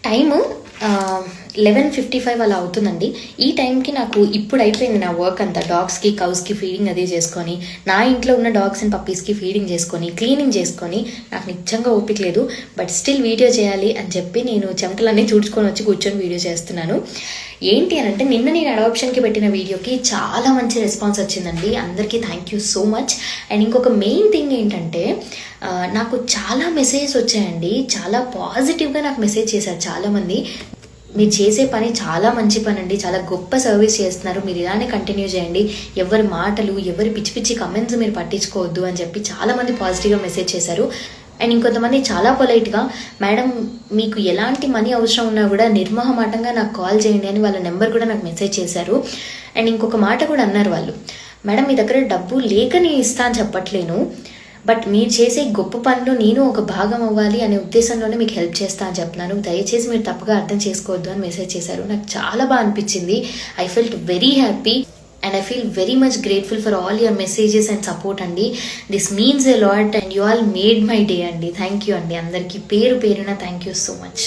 Time 11:55 అలా అవుతుందండి. ఈ టైంకి నాకు ఇప్పుడు అయిపోయింది నా వర్క్ అంతా. డాగ్స్కి కౌస్కి ఫీడింగ్ అదే చేసుకొని, నా ఇంట్లో ఉన్న డాగ్స్ అండ్ పప్పీస్కి ఫీడింగ్ చేసుకొని, క్లీనింగ్ చేసుకొని నాకు నిజంగా ఓపిక లేదు. బట్ స్టిల్ వీడియో చేయాలి అని చెప్పి నేను చెమటలన్నీ తుడుచుకొని వచ్చి కూర్చొని వీడియో చేస్తున్నాను. ఏంటి అని అంటే, నిన్న నేను అడాప్షన్కి పెట్టిన వీడియోకి చాలా మంచి రెస్పాన్స్ వచ్చిందండి. అందరికీ thank you so much. And ఇంకొక మెయిన్ థింగ్ ఏంటంటే, నాకు చాలా మెసేజెస్ వచ్చాయండి. చాలా పాజిటివ్గా నాకు మెసేజ్ చేశారు చాలామంది. మీరు చేసే పని చాలా మంచి పని అండి, చాలా గొప్ప సర్వీస్ చేస్తున్నారు, మీరు ఇలానే కంటిన్యూ చేయండి, ఎవరి మాటలు ఎవరి పిచ్చి పిచ్చి కమెంట్స్ మీరు పట్టించుకోవద్దు అని చెప్పి చాలామంది పాజిటివ్గా మెసేజ్ చేశారు. అండ్ ఇంకొంతమంది చాలా పొలైట్గా, మేడం మీకు ఎలాంటి మనీ అవసరం ఉన్నా కూడా నిర్మోహమాటంగా నాకు కాల్ చేయండి అని వాళ్ళ నెంబర్ కూడా నాకు మెసేజ్ చేశారు. అండ్ ఇంకొక మాట కూడా అన్నారు వాళ్ళు, మేడం మీ దగ్గర డబ్బు లేక నేను ఇస్తా అని చెప్పట్లేను, బట్ మీరు చేసే గొప్ప పనిలో నేను ఒక భాగం అవ్వాలి అనే ఉద్దేశంలోనే మీకు హెల్ప్ చేస్తా అని చెప్తున్నాను, దయచేసి మీరు తప్పుగా అర్థం చేసుకోవద్దు అని మెసేజ్ చేశారు. నాకు చాలా బాగా అనిపించింది. I felt very happy and I feel very much grateful for all your messages and support andi. This means a lot and you all made my day andi. Thank you andi. Andarki peru peruna thank you so much.